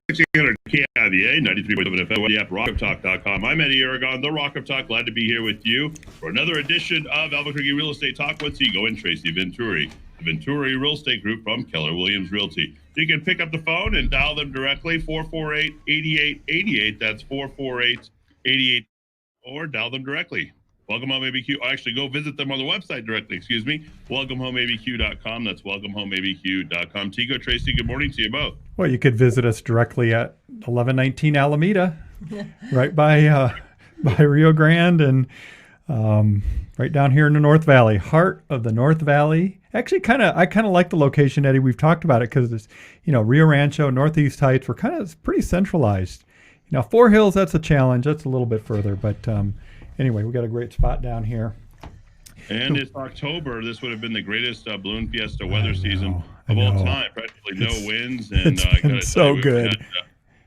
1600 KIVA, 93.7 FM, the app, rockoftalk.com. I'm Eddie Aragon, the Rock of Talk. Glad to be here with you for another edition of Albuquerque Real Estate Talk with Seago and Tracy Venturi, the Venturi Real Estate Group from Keller Williams Realty. You can pick up the phone and dial them directly, 448-8888. That's 448-8888, or dial them directly. Welcome Home ABQ. Actually, go visit them on the website directly. WelcomeHomeABQ.com. That's WelcomeHomeABQ.com. Tigo, Tracy, good morning to you both. Well, you could visit us directly at 1119 Alameda, right by Rio Grande, and right down here in the North Valley, heart of the North Valley. Actually, I kind of like the location, Eddie. We've talked about it because it's, Rio Rancho, Northeast Heights. We're kind of pretty centralized. Four Hills, that's a challenge. That's a little bit further, but anyway, we got a great spot down here. And it's October. This would have been the greatest balloon fiesta weather season of all time. Practically no winds. And it's so good.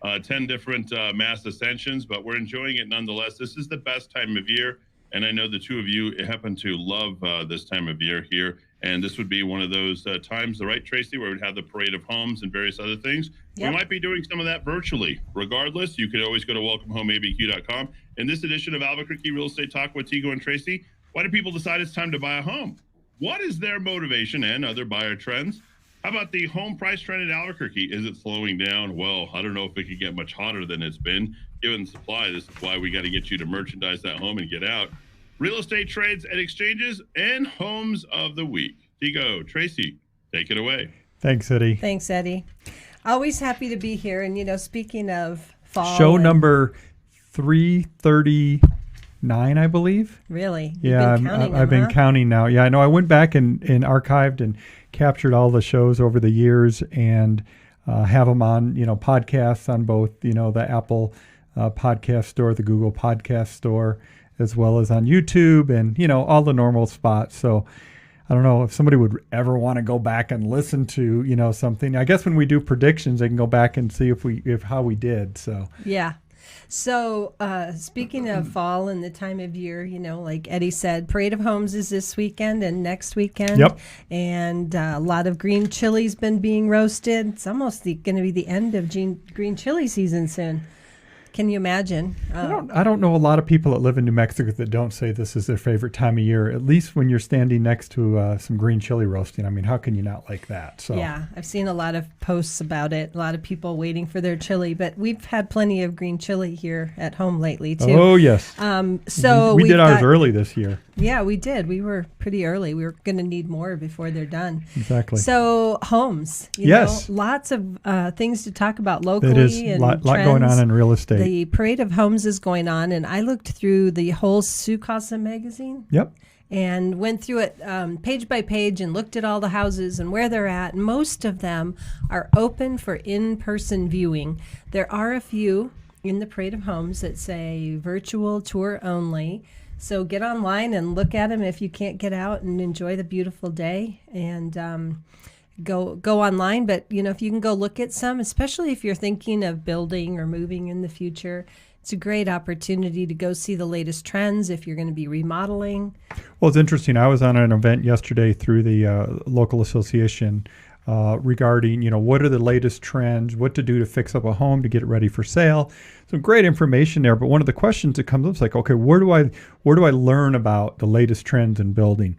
Had, 10 different mass ascensions, but we're enjoying it nonetheless. This is the best time of year. And I know the two of you happen to love this time of year here. And this would be one of those times, right, Tracy, where we'd have the parade of homes and various other things. Yep. We might be doing some of that virtually. Regardless, you could always go to welcomehomeabq.com. In this edition of Albuquerque Real Estate Talk with Tigo and Tracy, why do people decide it's time to buy a home? What is their motivation and other buyer trends? How about the home price trend in Albuquerque? Is it slowing down? Well, I don't know if it could get much hotter than it's been. Given the supply, this is why we got to get you to merchandise that home and get out. Real estate trades and exchanges and homes of the week. Tigo, Tracy, take it away. Thanks, Eddie. Thanks, Eddie. Always happy to be here. And, speaking of fall. Show number 339, I believe. Really? Yeah, I've been counting now. Yeah, I know. I went back and archived and captured all the shows over the years and have them on, podcasts on both, the Apple podcast store, the Google podcast store, as well as on YouTube and, all the normal spots. So I don't know if somebody would ever want to go back and listen to, something. I guess when we do predictions, they can go back and see if how we did. So yeah. So speaking of fall and the time of year, like Eddie said, Parade of Homes is this weekend and next weekend. Yep. And a lot of green chili's been being roasted. It's almost going to be the end of green chili season soon. Can you imagine? I don't know a lot of people that live in New Mexico that don't say this is their favorite time of year, at least when you're standing next to some green chili roasting. I mean, how can you not like that? So yeah, I've seen a lot of posts about it, a lot of people waiting for their chili, but we've had plenty of green chili here at home lately, too. Oh, yes. So we did ours early this year. Yeah, we did. We were pretty early. We were going to need more before they're done. Exactly. So homes, yes, lots of things to talk about locally. It is a lot going on in real estate. The Parade of Homes is going on, and I looked through the whole Sukasa magazine. Yep. And went through it page by page and looked at all the houses and where they're at. Most of them are open for in-person viewing. There are a few in the Parade of Homes that say virtual tour only. So get online and look at them if you can't get out and enjoy the beautiful day, and go online. But, if you can go look at some, especially if you're thinking of building or moving in the future, it's a great opportunity to go see the latest trends if you're going to be remodeling. Well, it's interesting. I was on an event yesterday through the local association regarding, what are the latest trends, what to do to fix up a home to get it ready for sale. Some great information there. But one of the questions that comes up is like, okay, where do I learn about the latest trends in building?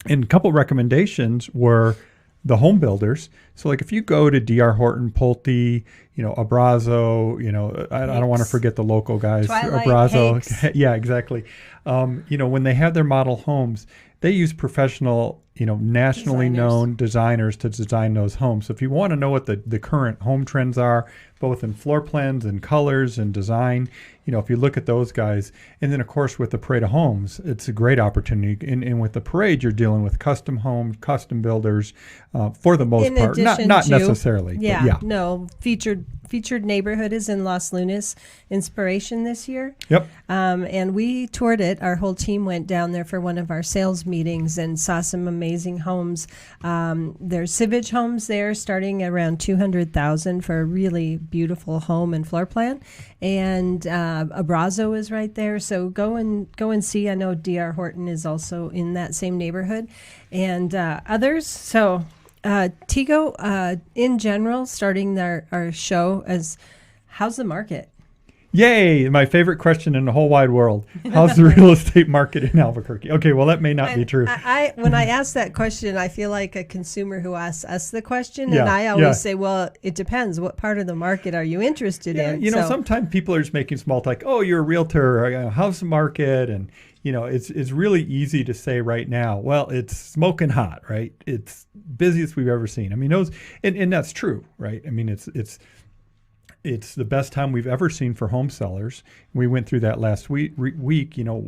And a couple recommendations were the home builders. So like if you go to D.R. Horton, Pulte, Abrazo, I don't want to forget the local guys. Twilight, Abrazo. Hanks. Yeah, exactly. When they have their model homes, they use professional, nationally known designers to design those homes. So if you want to know what the current home trends are, both in floor plans and colors and design, if you look at those guys, and then of course with the Parade of Homes, it's a great opportunity. And with the parade, you're dealing with custom homes, custom builders, for the most part, not necessarily. Yeah, no, featured neighborhood is in Los Lunas Inspiration this year. Yep. And we toured it. Our whole team went down there for one of our sales meetings and saw some amazing homes. There's Civic homes there starting around $200,000 for a really beautiful home and floor plan. And Abrazo is right there. So go and see. I know D.R. Horton is also in that same neighborhood and others. So Tigo, in general, starting our show as, how's the market? Yay! My favorite question in the whole wide world. How's the real estate market in Albuquerque? Okay, well, that may not be true. When I ask that question, I feel like a consumer who asks us the question, Yeah, and I always yeah. say, well, it depends. What part of the market are you interested in? You know, So- sometimes people are just making small talk. Oh, you're a realtor. How's the market? And it's really easy to say right now. Well, it's smoking hot, right? It's busiest we've ever seen. I mean, and that's true, right? I mean, it's the best time we've ever seen for home sellers. We went through that last week.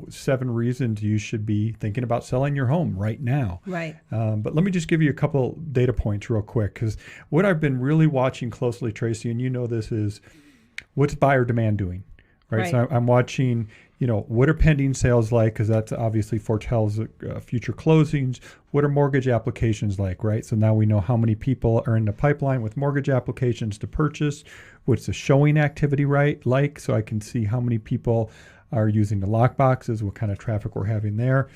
7 reasons you should be thinking about selling your home right now. Right. But let me just give you a couple data points real quick, because what I've been really watching closely, Tracy, and you know this, is what's buyer demand doing, right? So I'm watching, what are pending sales like, because that's obviously foretells future closings. What are mortgage applications like, right? So now we know how many people are in the pipeline with mortgage applications to purchase. What's the showing activity like, so I can see how many people are using the lock boxes, what kind of traffic we're having there.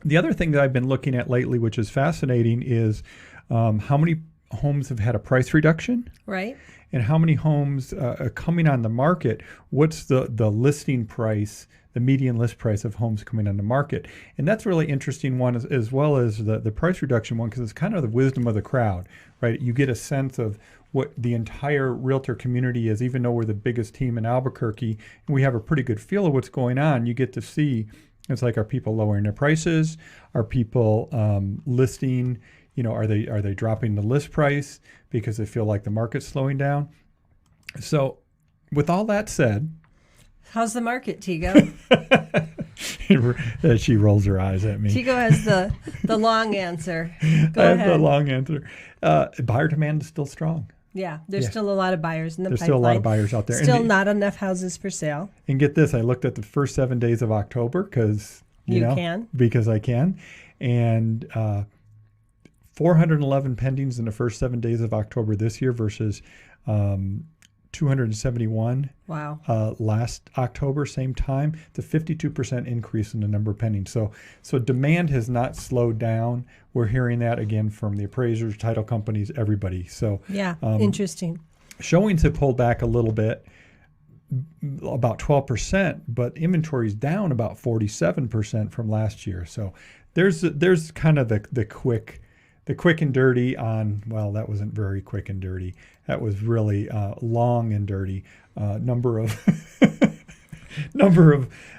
The other thing that I've been looking at lately, which is fascinating, is how many homes have had a price reduction. Right. And how many homes are coming on the market. What's the listing price, the median list price of homes coming on the market? And that's a really interesting one, as well as the price reduction one, because it's kind of the wisdom of the crowd, right? You get a sense of what the entire realtor community is, even though we're the biggest team in Albuquerque, and we have a pretty good feel of what's going on. You get to see, it's like, are people lowering their prices? Are people listing? Are they dropping the list price because they feel like the market's slowing down? So with all that said, how's the market, Tigo? She rolls her eyes at me. Tigo has the long answer. Go I ahead. have the long answer. Buyer demand is still strong. Yeah, there's still a lot of buyers in the There's pipeline. still a lot of buyers out there. Still not enough houses for sale. And get this, I looked at the first 7 days of October because I can. And 411 pendings in the first 7 days of October this year versus 271 last October, same time. It's a 52% increase in the number of pendings. So demand has not slowed down. We're hearing that again from the appraisers, title companies, everybody. So interesting. Showings have pulled back a little bit, about 12%, but inventory is down about 47% from last year. So there's kind of the quick and dirty on, well, that wasn't very quick and dirty. That was really long and dirty. Number of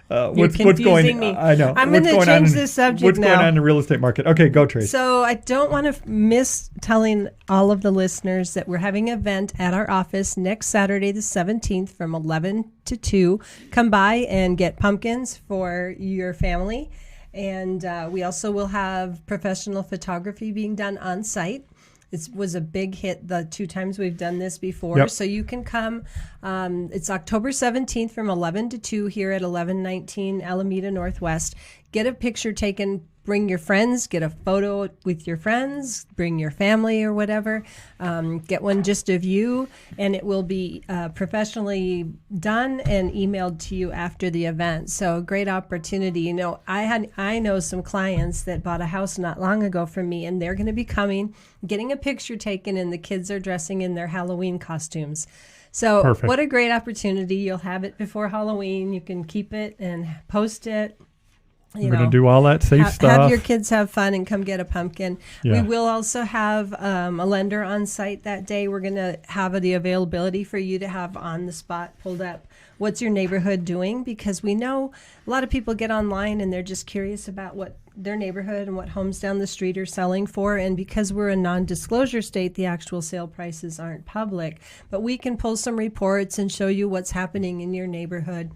what's going me. I know. I'm going to change this subject what's now. What's going on in the real estate market? Okay, go, Trace. So I don't want to miss telling all of the listeners that we're having an event at our office next Saturday, the 17th, from 11 to 2. Come by and get pumpkins for your family. And we also will have professional photography being done on site. It was a big hit the 2 times we've done this before. Yep. So you can come. It's October 17th from 11 to 2 here at 1119 Alameda Northwest. Get a picture taken. Bring your friends. Get a photo with your friends. Bring your family or whatever. Get one just of you. And it will be professionally done and emailed to you after the event. So great opportunity. I know some clients that bought a house not long ago from me, and they're going to be coming, getting a picture taken, and the kids are dressing in their Halloween costumes. So Perfect. What a great opportunity. You'll have it before Halloween. You can keep it and post it. We're going to do all that safe stuff. Have your kids have fun and come get a pumpkin. Yeah. We will also have a lender on site that day. We're going to have the availability for you to have on the spot pulled up. What's your neighborhood doing? Because we know a lot of people get online and they're just curious about what their neighborhood and what homes down the street are selling for. And because we're a non-disclosure state, the actual sale prices aren't public. But we can pull some reports and show you what's happening in your neighborhood.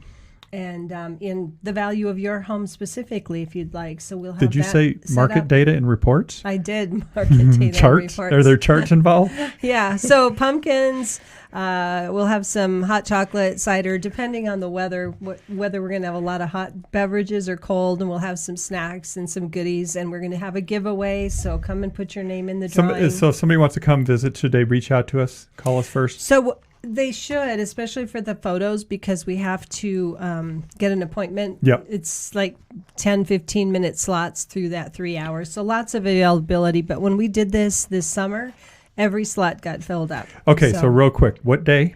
And in the value of your home specifically, if you'd like. So we'll have Did you say market data and reports? I did, market data charts? and reports. Are there charts involved? Yeah, so pumpkins, we'll have some hot chocolate, cider, depending on the weather, whether we're going to have a lot of hot beverages or cold, and we'll have some snacks and some goodies, and we're going to have a giveaway, so come and put your name in the drawing. So if somebody wants to come visit, should they reach out to us? Call us first? So They should, especially for the photos, because we have to get an appointment. Yep. It's like 10, 15-minute slots through that 3 hours. So lots of availability. But when we did this summer, every slot got filled up. Okay, so real quick, what day?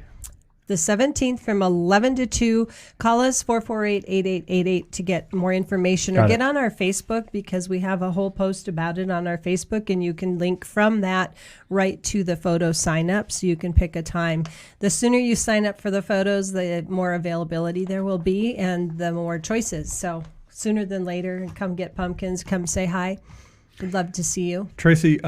The 17th from 11 to 2. Call us 448-8888 to get more information, or get on our Facebook, because we have a whole post about it on our Facebook, and you can link from that right to the photo sign up, so you can pick a time. The sooner you sign up for the photos, the more availability there will be and the more choices. So sooner than later, come get pumpkins, come say hi. We'd love to see you. Tracy,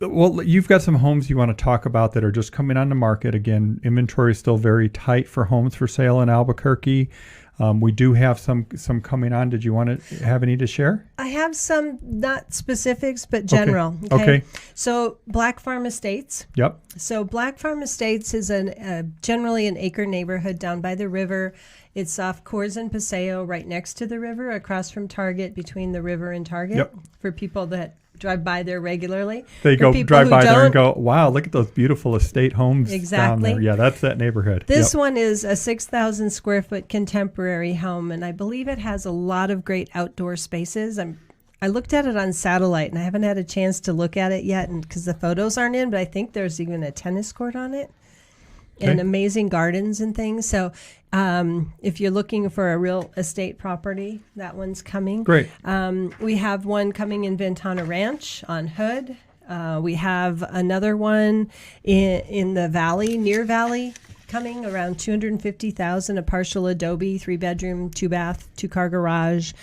well, you've got some homes you want to talk about that are just coming on the market. Again, inventory is still very tight for homes for sale in Albuquerque. We do have some coming on. Did you want to have any to share? I have some, not specifics, but general. Okay. So Black Farm Estates. Yep. So Black Farm Estates is generally an acre neighborhood down by the river. It's off Coors and Paseo, right next to the river, across from Target, between the river and Target. Yep. For people that drive by there regularly. They For go people drive who by there and don't, go, wow, look at those beautiful estate homes down there. Yeah, that's that neighborhood. This one is a 6,000 square foot contemporary home, and I believe it has a lot of great outdoor spaces. I looked at it on satellite, and I haven't had a chance to look at it yet because the photos aren't in, but I think there's even a tennis court on it. Okay. And amazing gardens and things. So if you're looking for a real estate property, that one's coming. Great. We have one coming in Ventana Ranch on Hood. We have another one in the Valley, near Valley, coming around $250,000, a partial adobe, 3-bedroom, 2-bath, 2-car garage.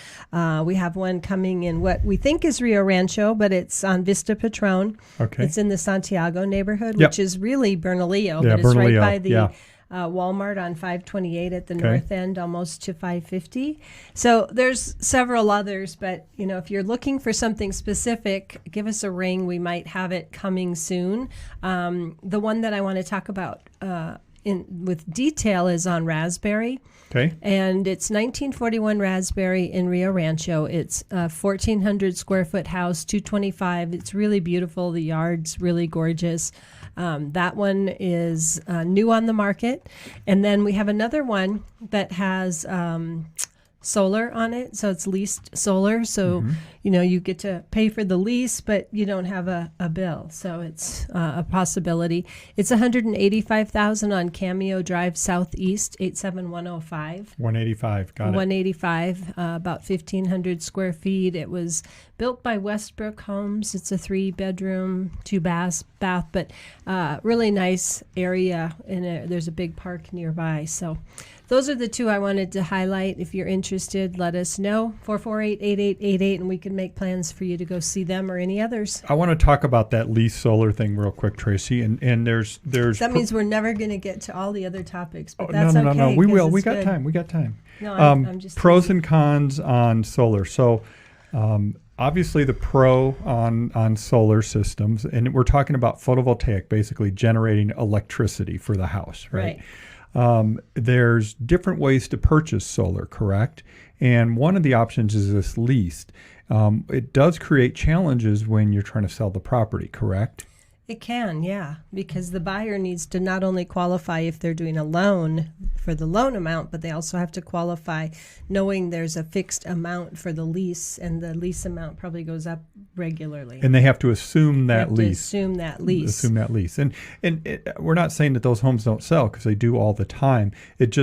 We have one coming in what we think is Rio Rancho, but it's on Vista Patron. Okay. It's in the Santiago neighborhood, which is really Bernalillo, but it's Bernalillo, right by the Walmart on 528 at the north end, almost to 550. So there's several others, but if you're looking for something specific, give us a ring. We might have it coming soon. The one that I want to talk about with detail is on Raspberry. Okay. And it's 1941 Raspberry in Rio Rancho. It's a 1,400 square foot house, 225. It's really beautiful. The yard's really gorgeous. That one is new on the market. And then we have another one that has solar on it. So it's leased solar. So, you get to pay for the lease, but you don't have a bill. So it's a possibility. It's $185,000 on Cameo Drive Southeast, 87105. 185, got it. 185, about 1,500 square feet. It was built by Westbrook Homes. It's a 3-bedroom, 2-bath, but really nice area. And there's a big park nearby. So those are the two I wanted to highlight. If you're interested, let us know. 448-8888, and we can make plans for you to go see them or any others. I want to talk about that lease solar thing real quick, Tracy. And there's that means we're never going to get to all the other topics, but no. We will. We got time. We got time. No, I'm just pros and cons on solar. So obviously the pro on solar systems, and we're talking about photovoltaic, basically generating electricity for the house, right? There's different ways to purchase solar, correct? And one of the options is this leased. It does create challenges when you're trying to sell the property, correct? It can, yeah, because the buyer needs to not only qualify if they're doing a loan for the loan amount, but they also have to qualify knowing there's a fixed amount for the lease, and the lease amount probably goes up regularly. And they have to assume that lease. Assume that lease. And we're not saying that those homes don't sell, because they do all the time. It's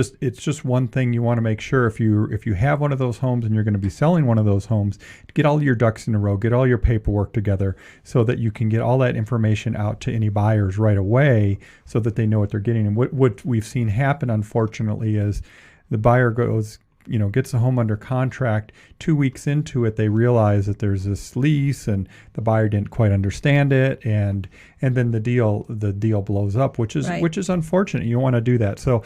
just one thing you want to make sure if you have one of those homes and you're going to be selling one of those homes, to get all your ducks in a row, get all your paperwork together so that you can get all that information out to any buyers right away so that they know what they're getting. And what we've seen happen, unfortunately, is the buyer gets the home under contract. 2 weeks into it, they realize that there's this lease and the buyer didn't quite understand it, and then the deal blows up, which is unfortunate. You don't want to do that. So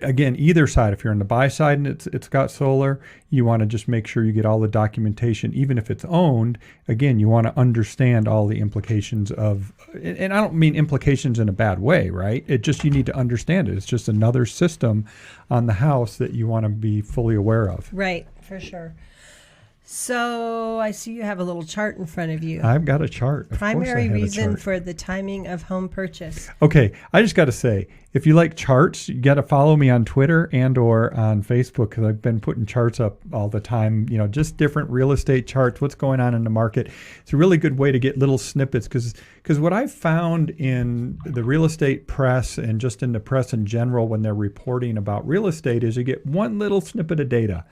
again, either side, if you're on the buy side and it's got solar, you want to just make sure you get all the documentation. Even if it's owned, again, you want to understand all the implications of, and I don't mean implications in a bad way, right? You need to understand it. It's just another system on the house that you want to be fully aware of. Right, for sure. So I see you have a little chart in front of you. I've got a chart. Of Primary course I have a reason chart. for the timing of home purchase. Okay, I just got to say, if you like charts, you got to follow me on Twitter and or on Facebook, because I've been putting charts up all the time, just different real estate charts, what's going on in the market. It's a really good way to get little snippets, because what I've found in the real estate press and just in the press in general when they're reporting about real estate is you get one little snippet of data.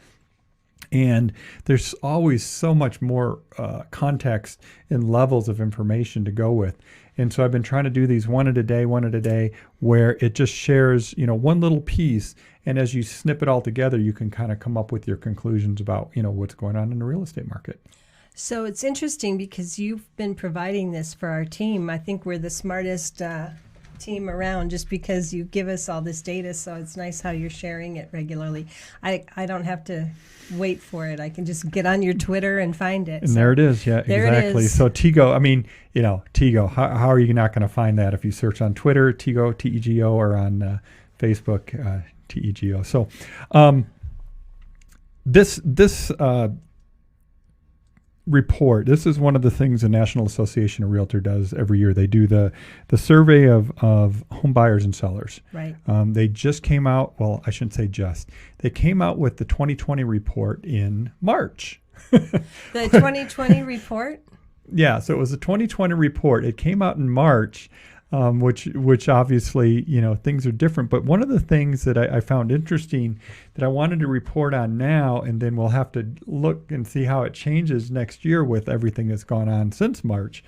And there's always so much more context and levels of information to go with. And so I've been trying to do these one at a day, where it just shares, one little piece. And as you snip it all together, you can kind of come up with your conclusions about, what's going on in the real estate market. So it's interesting because you've been providing this for our team. I think we're the smartest team around just because you give us all this data. So it's nice how you're sharing it regularly. I don't have to wait for it. I can just get on your Twitter and find it. And so there it is. Yeah, there exactly. It is. So Tego, Tego, how are you not going to find that if you search on Twitter, Tego, Tego, or on Facebook, Tego. So this report, this is one of the things the National Association of Realtor does every year. They do the survey of home buyers and sellers. Right. They just came out, well, I shouldn't say just, they came out with the 2020 report in March. The 2020 report? Yeah, so it was a 2020 report. It came out in March, which obviously, things are different. But one of the things that I found interesting that I wanted to report on now, and then we'll have to look and see how it changes next year with everything that's gone on since March.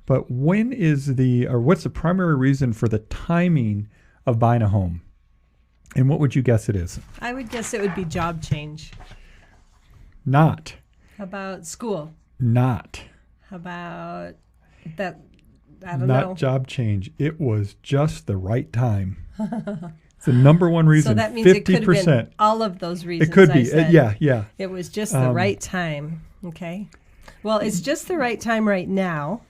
But what's the primary reason for the timing of buying a home? And what would you guess it is? I would guess it would be job change. Not. How about school? Not. How about that? I don't know. Not job change. It was just the right time. It's the number one reason. So that means 50%. It could have been all of those reasons. It could be. Yeah. It was just the right time. Okay. Well, it's just the right time right now,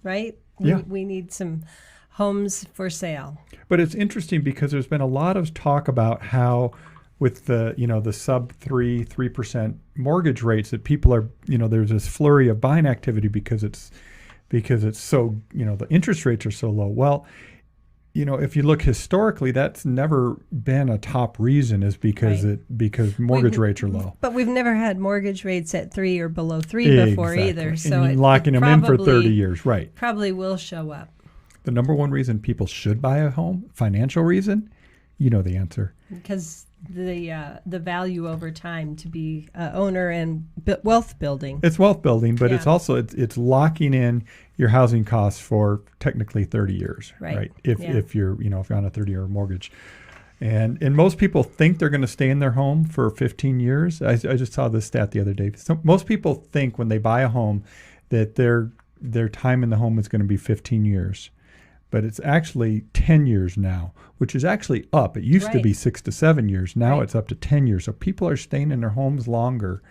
right? We need some homes for sale. But it's interesting because there's been a lot of talk about how with the sub 3% mortgage rates that people are, there's this flurry of buying activity because it's so, the interest rates are so low. Well, if you look historically, that's never been a top reason is because mortgage rates are low. But we've never had mortgage rates at 3 or below 3 before either. So and locking them in for 30 years, right? Probably will show up. The number one reason people should buy a home, financial reason, the answer. Because the value over time to be owner and wealth building. It's wealth building, but it's also it's locking in your housing costs for technically 30 years, right? If you're if you're on a 30-year mortgage, and most people think they're going to stay in their home for 15 years. I just saw this stat the other day. So most people think when they buy a home that their time in the home is going to be 15 years. But it's actually 10 years now, which is actually up. It used to be 6 to 7 years. Now it's up to 10 years. So people are staying in their homes longer.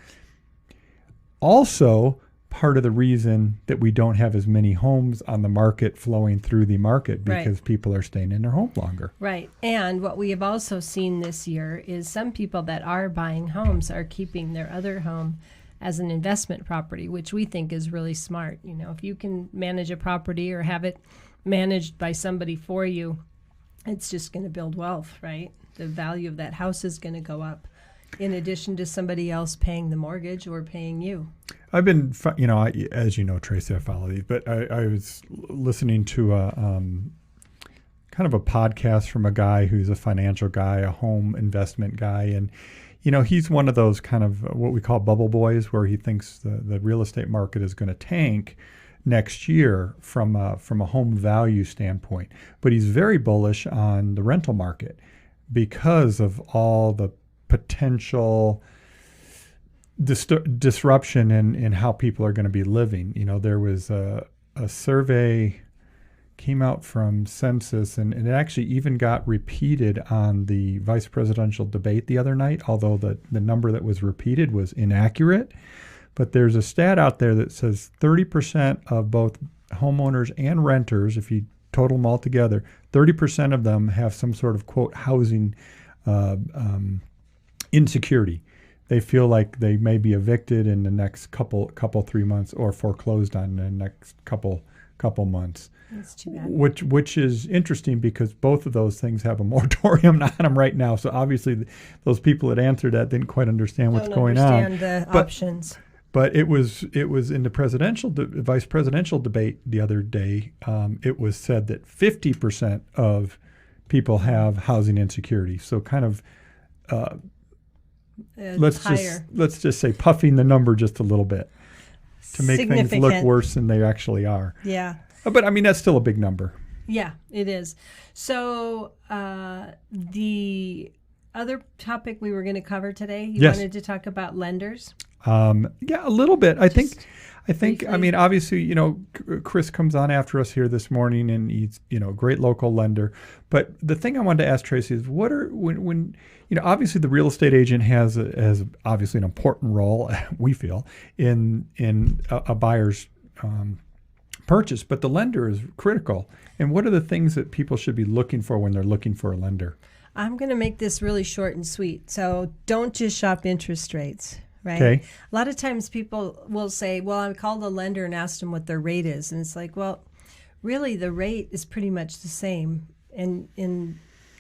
Also, part of the reason that we don't have as many homes on the market flowing through the market because people are staying in their home longer. Right. And what we have also seen this year is some people that are buying homes are keeping their other home as an investment property, which we think is really smart. If you can manage a property or have it managed by somebody for you, it's just going to build wealth, right? The value of that house is going to go up in addition to somebody else paying the mortgage or paying you. I've been, as you know, Tracy, I follow these, but I was listening to a kind of a podcast from a guy who's a financial guy, a home investment guy, and he's one of those kind of what we call bubble boys, where he thinks the real estate market is going to tank next year from a home value standpoint. But he's very bullish on the rental market because of all the potential disruption in how people are going to be living. There was a survey came out from Census, and it actually even got repeated on the vice presidential debate the other night, although the number that was repeated was inaccurate. But there's a stat out there that says 30% of both homeowners and renters, if you total them all together, 30% of them have some sort of, quote, housing insecurity. they feel like they may be evicted in the next couple 3 months or foreclosed on in the next couple months. That's too bad. Which is interesting because both of those things have a moratorium on them right now. So obviously, those people that answered that didn't quite understand what's going on. Don't understand the options. But it was in the vice presidential debate the other day. It was said that 50% of people have housing insecurity. So kind of let's just say puffing the number just a little bit to make things look worse than they actually are. Yeah. But I mean, that's still a big number. Yeah, it is. So the other topic we were going to cover today, you wanted to talk about lenders? Yeah, a little bit. I think, briefly. I mean, obviously, Chris comes on after us here this morning and he's, a great local lender. But the thing I wanted to ask Tracy is when obviously the real estate agent has obviously an important role, we feel, in a buyer's purchase, but the lender is critical. And what are the things that people should be looking for when they're looking for a lender? I'm going to make this really short and sweet. So don't just shop interest rates, right? Okay. A lot of times people will say, well, I called the lender and asked them what their rate is. And it's like, well, really the rate is pretty much the same. And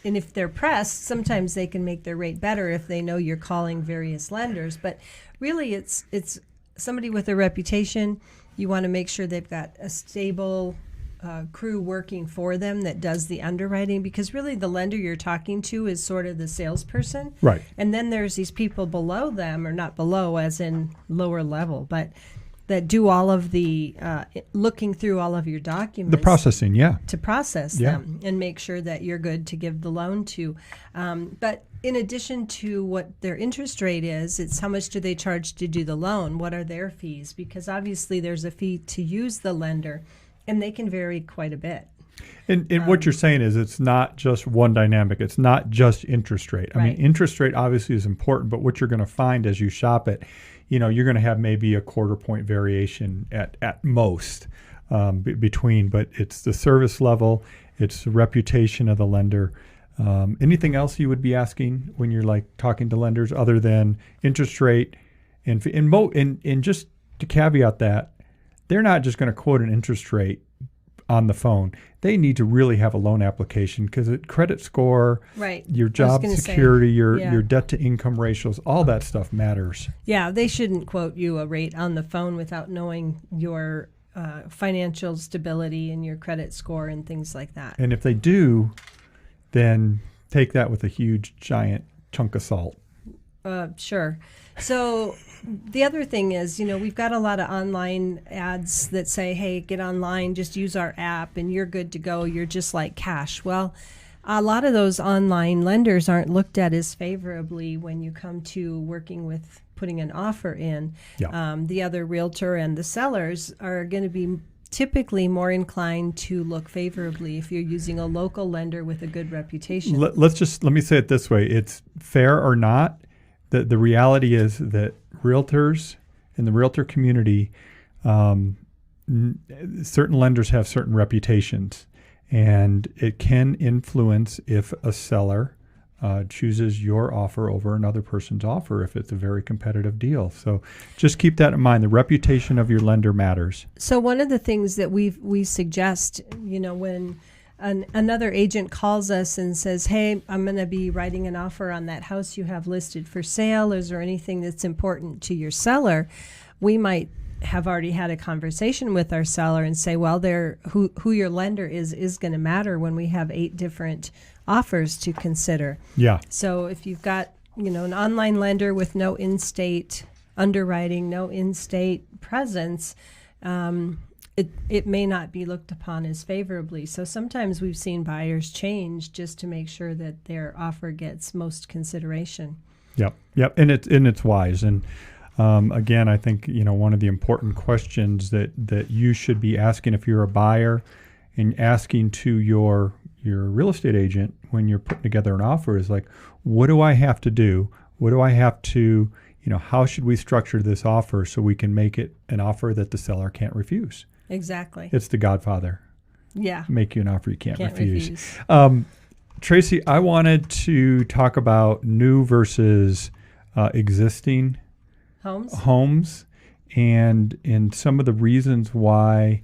if they're pressed, sometimes they can make their rate better if they know you're calling various lenders. But really it's somebody with a reputation. You want to make sure they've got a stable crew working for them that does the underwriting, because really the lender you're talking to is sort of the salesperson. Right. And then there's these people below them, or not below as in lower level, but that do all of the looking through all of your documents. The processing, yeah. To process them and make sure that you're good to give the loan to. But in addition to what their interest rate is, it's how much do they charge to do the loan? What are their fees? Because obviously there's a fee to use the lender, and they can vary quite a bit. And what you're saying is it's not just one dynamic. It's not just interest rate. I mean, interest rate obviously is important, but what you're going to find as you shop it, you're going to have maybe a quarter point variation at most between, but it's the service level, it's the reputation of the lender. Anything else you would be asking when you're like talking to lenders other than interest rate? And just to caveat that, they're not just going to quote an interest rate on the phone. They need to really have a loan application because credit score, your job security, your debt to income ratios, all that stuff matters. Yeah, they shouldn't quote you a rate on the phone without knowing your financial stability and your credit score and things like that. And if they do, then take that with a huge, giant chunk of salt. Sure. So the other thing is, we've got a lot of online ads that say, hey, get online, just use our app and you're good to go. You're just like cash. Well, a lot of those online lenders aren't looked at as favorably when you come to working with putting an offer in. Yeah. The other realtor and the sellers are going to be typically more inclined to look favorably if you're using a local lender with a good reputation. Let me say it this way. It's fair or not. The reality is that realtors in the realtor community, certain lenders have certain reputations, and it can influence if a seller chooses your offer over another person's offer if it's a very competitive deal. So just keep that in mind. The reputation of your lender matters. So one of the things that we suggest, when another agent calls us and says, hey, I'm going to be writing an offer on that house you have listed for sale. Is there anything that's important to your seller? We might have already had a conversation with our seller and say, well, who your lender is going to matter when we have 8 different offers to consider. Yeah. So if you've got, an online lender with no in-state underwriting, no in-state presence, it may not be looked upon as favorably. So sometimes we've seen buyers change just to make sure that their offer gets most consideration. Yep. And it's wise. And again, I think one of the important questions that you should be asking if you're a buyer and asking to your real estate agent when you're putting together an offer is like, what do I have to do? What do I have to, how should we structure this offer so we can make it an offer that the seller can't refuse? Exactly. It's the Godfather. Yeah. Make you an offer you can't refuse. Tracy, I wanted to talk about new versus existing homes, and some of the reasons why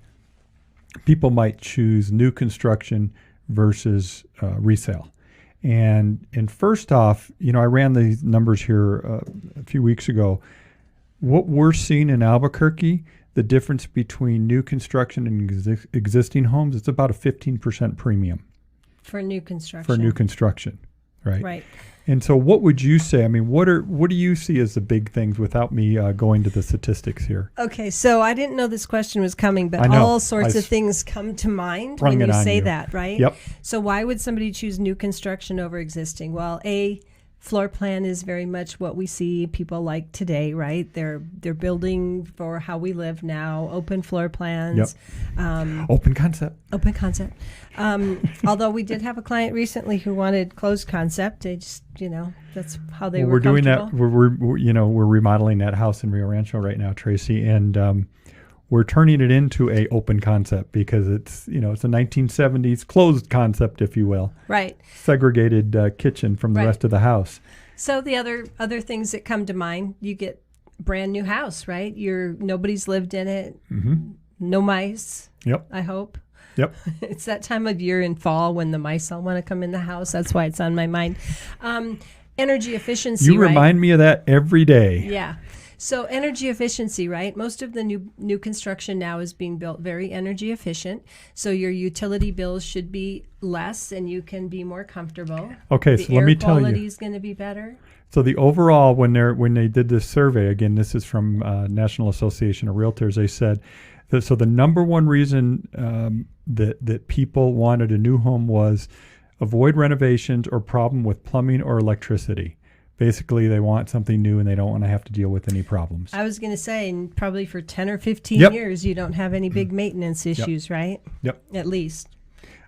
people might choose new construction versus resale. And first off, I ran these numbers here a few weeks ago. What we're seeing in Albuquerque, the difference between new construction and existing homes, it's about a 15% premium for new construction. Right? Right. And so what would you say? I mean, what do you see as the big things without me going to the statistics here? Okay, so I didn't know this question was coming, but all sorts of things come to mind when you say that, right? Yep. So why would somebody choose new construction over existing? Well, floor plan is very much what we see people like today, right? They're building for how we live now, open floor plans. Yep. Open concept. Although we did have a client recently who wanted closed concept. They just, that's how they were We're doing that. comfortable. We're remodeling that house in Rio Rancho right now, Tracy, and we're turning it into a open concept because it's it's a 1970s closed concept, if you will. Right. Segregated kitchen from the rest of the house. So the other things that come to mind, you get brand new house, right? Nobody's lived in it. Mm-hmm. No mice. Yep. I hope. Yep. It's that time of year in fall when the mice all want to come in the house. That's why it's on my mind. Energy efficiency. You remind me of that every day. Yeah. So energy efficiency, right? Most of the new construction now is being built very energy efficient. So your utility bills should be less and you can be more comfortable. Okay, so let me tell you. The air quality is going to be better. So the overall, when they did this survey, again, this is from National Association of Realtors, they said, so the number one reason that people wanted a new home was avoid renovations or problem with plumbing or electricity. Basically, they want something new and they don't want to have to deal with any problems. I was going to say, and probably for 10 or 15 years, you don't have any big maintenance issues, right? Yep. At least.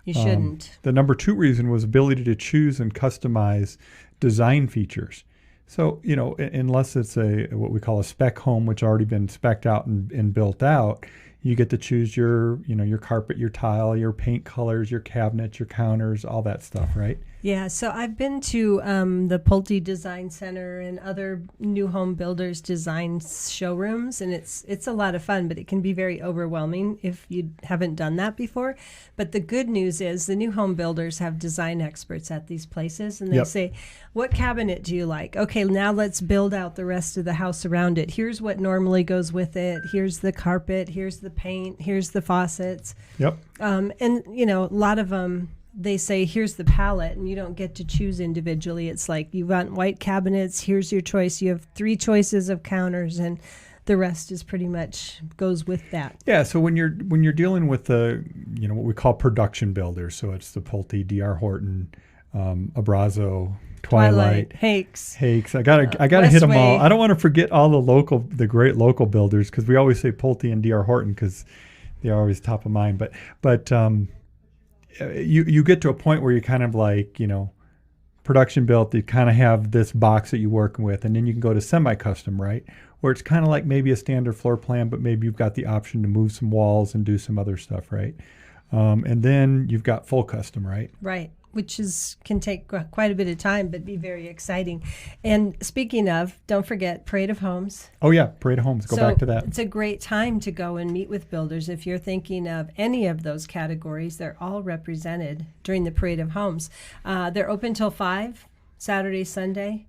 You shouldn't. The number two reason was ability to choose and customize design features. So, unless it's what we call a spec home, which already been spec'd out and built out, you get to choose your carpet, your tile, your paint colors, your cabinets, your counters, all that stuff, right? Yeah, so I've been to the Pulte Design Center and other new home builders design showrooms, and it's a lot of fun, but it can be very overwhelming if you haven't done that before. But the good news is the new home builders have design experts at these places, and they say, what cabinet do you like? Okay, now let's build out the rest of the house around it. Here's what normally goes with it. Here's the carpet. Here's the paint. Here's the faucets. Yep. And, a lot of them, they say, here's the palette, and you don't get to choose individually. It's like, you want white cabinets, here's your choice. You have 3 choices of counters, and the rest is pretty much goes with that. Yeah, so when you're dealing with the, what we call production builders, so it's the Pulte, D.R. Horton, Abrazo, Twilight, Hakes. I gotta hit them all. I don't want to forget all the great local builders, because we always say Pulte and D.R. Horton because they're always top of mind. But you get to a point where you kind of like, production built, you kind of have this box that you're working with, and then you can go to semi-custom, right? Where it's kind of like maybe a standard floor plan, but maybe you've got the option to move some walls and do some other stuff, right? And then you've got full custom, right? Right. Which can take quite a bit of time, but be very exciting. And speaking of, don't forget Parade of Homes. Oh yeah, Parade of Homes. Go back to that. It's a great time to go and meet with builders. If you're thinking of any of those categories, they're all represented during the Parade of Homes. They're open till 5, Saturday, Sunday.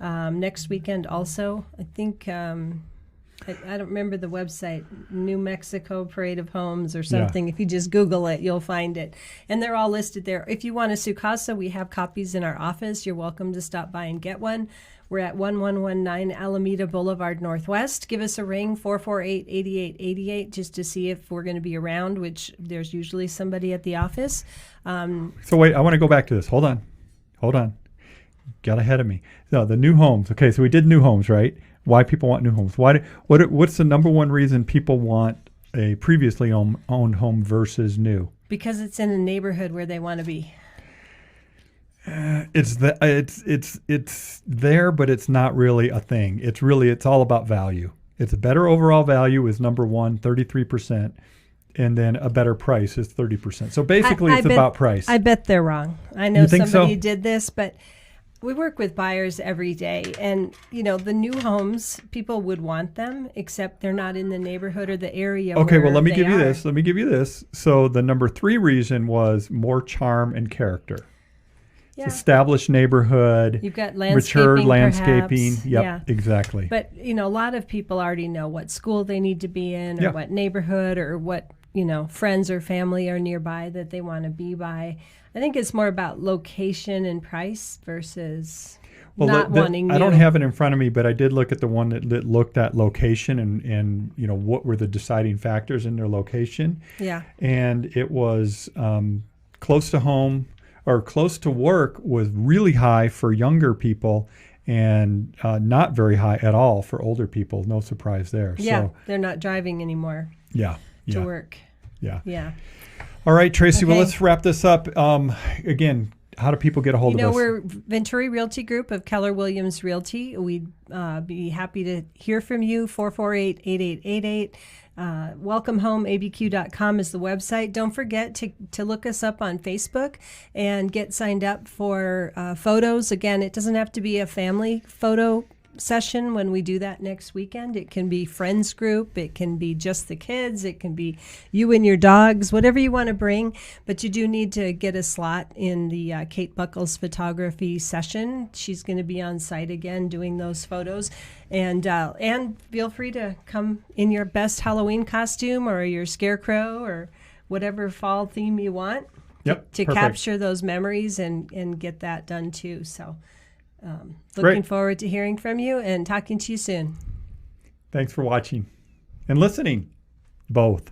Next weekend also. I think, I don't remember the website, New Mexico Parade of Homes or something. Yeah. If you just Google it, you'll find it. And they're all listed there. If you want a Sukasa, we have copies in our office. You're welcome to stop by and get one. We're at 1119 Alameda Boulevard Northwest. Give us a ring, 448-8888, just to see if we're going to be around, which there's usually somebody at the office. So wait, I want to go back to this. Hold on. Got ahead of me. No, the new homes. Okay, so we did new homes, right? Why people want new homes? What's the number one reason people want a previously owned home versus new? Because it's in a neighborhood where they want to be. It's there, but it's not really a thing. It's all about value. It's a better overall value is number one, 33%, and then a better price is 30%. So basically, it's about price. I bet they're wrong. I know somebody did this, but We work with buyers every day, and the new homes, people would want them, except they're not in the neighborhood or the area. Okay, well, where let me they give you are. this. Let me give you this. So the number 3 reason was more charm and character. Yeah. Established neighborhood, You've got mature landscaping, landscaping. perhaps. Yep, Yeah. exactly. But a lot of people already know what school they need to be in, or Yeah. what neighborhood, or what friends or family are nearby that they want to be by. I think it's more about location and price versus not wanting new. I don't have it in front of me, but I did look at the one that looked at location and what were the deciding factors in their location. Yeah. And it was close to home or close to work was really high for younger people, and not very high at all for older people. No surprise there. Yeah, So, they're not driving anymore yeah. to work. Yeah. Yeah. All right, Tracy. Well, Okay. let's wrap this up. Again, how do people get a hold of us? We're Venturi Realty Group of Keller Williams Realty. We'd be happy to hear from you. 448-8888. WelcomeHomeABQ.com is the website. Don't forget to look us up on Facebook and get signed up for photos. Again, it doesn't have to be a family photo session when we do that next weekend. It can be friends group, it can be just the kids, it can be you and your dogs, whatever you want to bring, but you do need to get a slot in the Kate Buckles photography session. She's going to be on site again doing those photos, and feel free to come in your best Halloween costume or your scarecrow or whatever fall theme you want. Yep, to perfect. capture those memories and get that done too. So looking Great. forward to hearing from you and talking to you soon. Thanks for watching and listening, both.